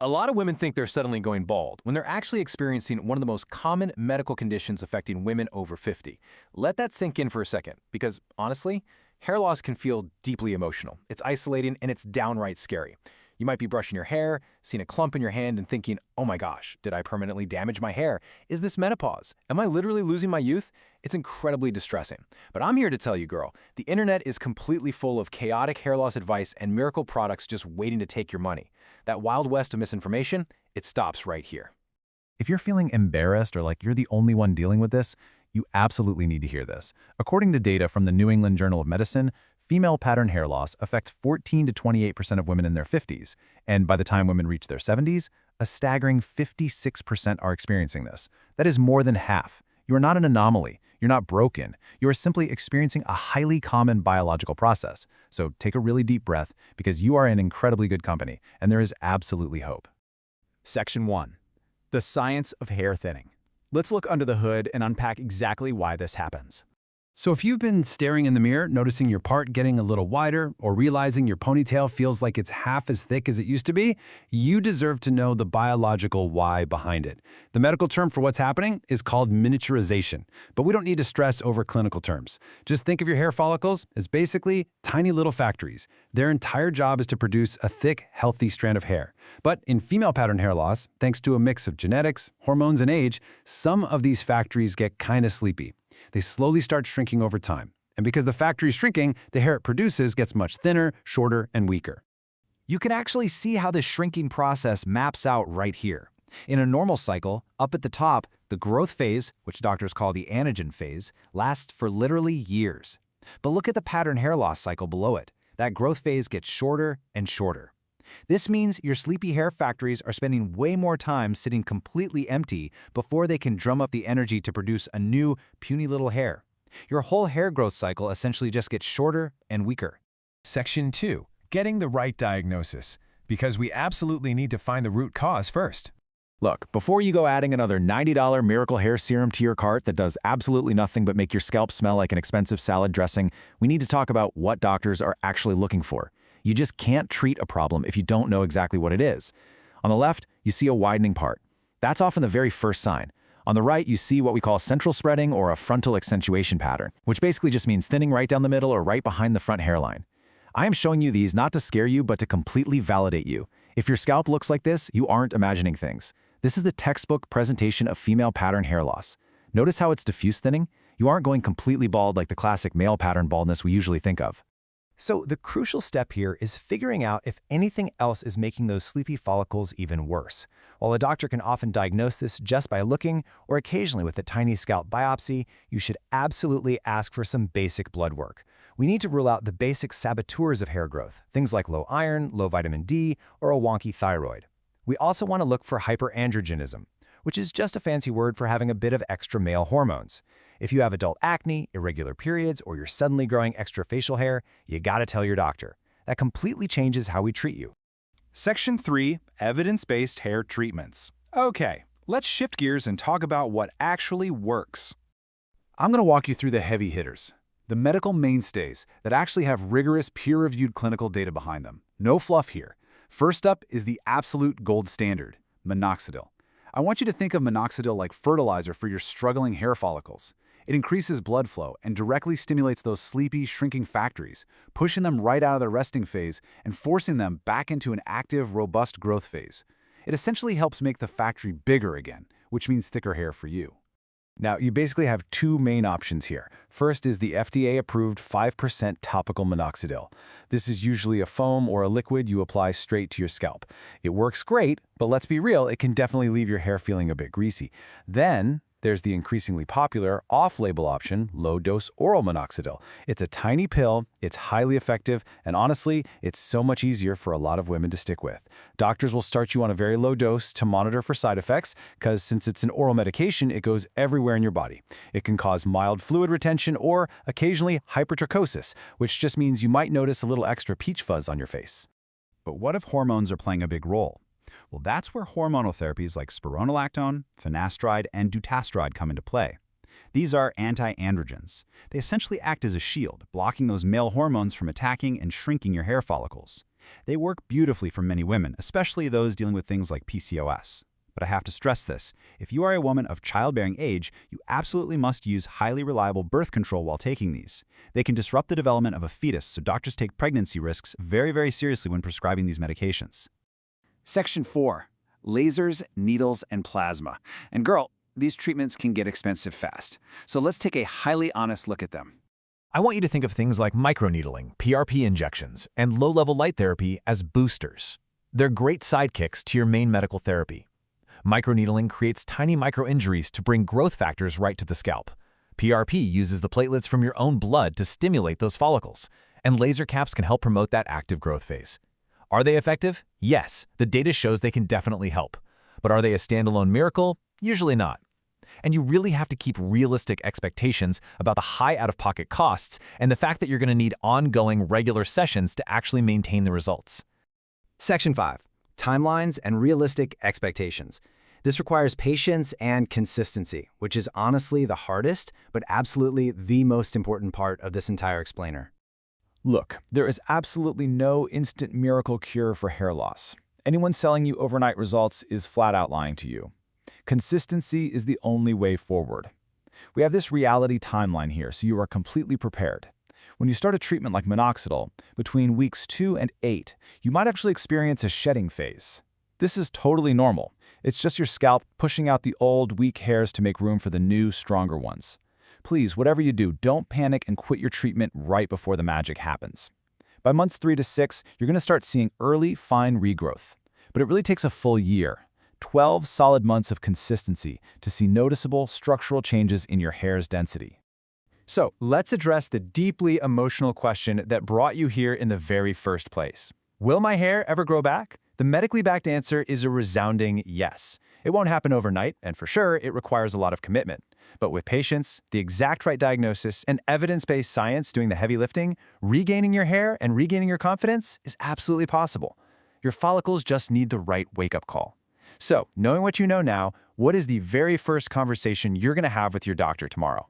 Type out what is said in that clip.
A lot of women think they're suddenly going bald when they're actually experiencing one of the most common medical conditions affecting women over 50. Let that sink in for a second, because honestly, hair loss can feel deeply emotional. It's isolating and it's downright scary. You might be brushing your hair, seeing a clump in your hand and thinking, oh my gosh, did I permanently damage my hair? Is this menopause? Am I literally losing my youth? It's incredibly distressing. But I'm here to tell you, girl, the internet is completely full of chaotic hair loss advice and miracle products just waiting to take your money. That wild west of misinformation, it stops right here. If you're feeling embarrassed or like you're the only one dealing with this, you absolutely need to hear this. According to data from the New England Journal of Medicine, female pattern hair loss affects 14 to 28% of women in their 50s, and by the time women reach their 70s, a staggering 56% are experiencing this. That is more than half. You are not an anomaly. You're not broken. You are simply experiencing a highly common biological process. So take a really deep breath because you are in incredibly good company, and there is absolutely hope. Section 1. The science of hair thinning. Let's look under the hood and unpack exactly why this happens. So if you've been staring in the mirror, noticing your part getting a little wider, or realizing your ponytail feels like it's half as thick as it used to be, you deserve to know the biological why behind it. The medical term for what's happening is called miniaturization, but we don't need to stress over clinical terms. Just think of your hair follicles as basically tiny little factories. Their entire job is to produce a thick, healthy strand of hair. But in female pattern hair loss, thanks to a mix of genetics, hormones, and age, some of these factories get kind of sleepy. They slowly start shrinking over time. And because the factory is shrinking, the hair it produces gets much thinner, shorter, and weaker. You can actually see how this shrinking process maps out right here. In a normal cycle, up at the top, the growth phase, which doctors call the anagen phase, lasts for literally years. But look at the pattern hair loss cycle below it. That growth phase gets shorter and shorter. This means your sleepy hair factories are spending way more time sitting completely empty before they can drum up the energy to produce a new, puny little hair. Your whole hair growth cycle essentially just gets shorter and weaker. Section 2. Getting the right diagnosis. Because we absolutely need to find the root cause first. Look, before you go adding another $90 miracle hair serum to your cart that does absolutely nothing but make your scalp smell like an expensive salad dressing, we need to talk about what doctors are actually looking for. You just can't treat a problem if you don't know exactly what it is. On the left, you see a widening part. That's often the very first sign. On the right, you see what we call central spreading or a frontal accentuation pattern, which basically just means thinning right down the middle or right behind the front hairline. I am showing you these not to scare you, but to completely validate you. If your scalp looks like this, you aren't imagining things. This is the textbook presentation of female pattern hair loss. Notice how it's diffuse thinning? You aren't going completely bald like the classic male pattern baldness we usually think of. So the crucial step here is figuring out if anything else is making those sleepy follicles even worse. While a doctor can often diagnose this just by looking, or occasionally with a tiny scalp biopsy, you should absolutely ask for some basic blood work. We need to rule out the basic saboteurs of hair growth, things like low iron, low vitamin D, or a wonky thyroid. We also want to look for hyperandrogenism, which is just a fancy word for having a bit of extra male hormones. If you have adult acne, irregular periods, or you're suddenly growing extra facial hair, you gotta tell your doctor. That completely changes how we treat you. Section 3. Evidence-based hair treatments. Okay, let's shift gears and talk about what actually works. I'm going to walk you through the heavy hitters, the medical mainstays that actually have rigorous peer-reviewed clinical data behind them. No fluff here. First up is the absolute gold standard, Minoxidil. I want you to think of Minoxidil like fertilizer for your struggling hair follicles. It increases blood flow and directly stimulates those sleepy, shrinking factories, pushing them right out of their resting phase and forcing them back into an active, robust growth phase. It essentially helps make the factory bigger again, which means thicker hair for you. Now, you basically have two main options here. First is the FDA-approved 5% topical Minoxidil. This is usually a foam or a liquid you apply straight to your scalp. It works great, but let's be real, it can definitely leave your hair feeling a bit greasy. Then, there's the increasingly popular off-label option, low-dose oral Minoxidil. It's a tiny pill, it's highly effective, and honestly, it's so much easier for a lot of women to stick with. Doctors will start you on a very low dose to monitor for side effects, because since it's an oral medication, it goes everywhere in your body. It can cause mild fluid retention or occasionally hypertrichosis, which just means you might notice a little extra peach fuzz on your face. But what if hormones are playing a big role? Well, that's where hormonal therapies like Spironolactone, finasteride, and dutasteride come into play. These are anti-androgens. They essentially act as a shield, blocking those male hormones from attacking and shrinking your hair follicles. They work beautifully for many women, especially those dealing with things like PCOS. But I have to stress this. If you are a woman of childbearing age, you absolutely must use highly reliable birth control while taking these. They can disrupt the development of a fetus, so doctors take pregnancy risks very, very seriously when prescribing these medications. Section 4. Lasers, needles, and plasma. And girl, these treatments can get expensive fast. So let's take a highly honest look at them. I want you to think of things like microneedling, PRP injections, and low-level light therapy as boosters. They're great sidekicks to your main medical therapy. Microneedling creates tiny microinjuries to bring growth factors right to the scalp. PRP uses the platelets from your own blood to stimulate those follicles, and laser caps can help promote that active growth phase. Are they effective? Yes, the data shows they can definitely help. But are they a standalone miracle? Usually not. And you really have to keep realistic expectations about the high out-of-pocket costs and the fact that you're going to need ongoing regular sessions to actually maintain the results. Section 5. Timelines and realistic expectations. This requires patience and consistency, which is honestly the hardest, but absolutely the most important part of this entire explainer. Look, there is absolutely no instant miracle cure for hair loss. Anyone selling you overnight results is flat out lying to you. Consistency is the only way forward. We have this reality timeline here, so you are completely prepared. When you start a treatment like Minoxidil, between weeks 2 and 8, you might actually experience a shedding phase. This is totally normal. It's just your scalp pushing out the old, weak hairs to make room for the new, stronger ones. Please, whatever you do, don't panic and quit your treatment right before the magic happens. By months 3 to 6, you're going to start seeing early, fine regrowth. But it really takes a full year. 12 solid months of consistency to see noticeable structural changes in your hair's density. So let's address the deeply emotional question that brought you here in the very first place. Will my hair ever grow back? The medically backed answer is a resounding yes. It won't happen overnight, and for sure, it requires a lot of commitment. But with patience, the exact right diagnosis, and evidence-based science doing the heavy lifting, regaining your hair and regaining your confidence is absolutely possible. Your follicles just need the right wake-up call. So, knowing what you know now, what is the very first conversation you're going to have with your doctor tomorrow?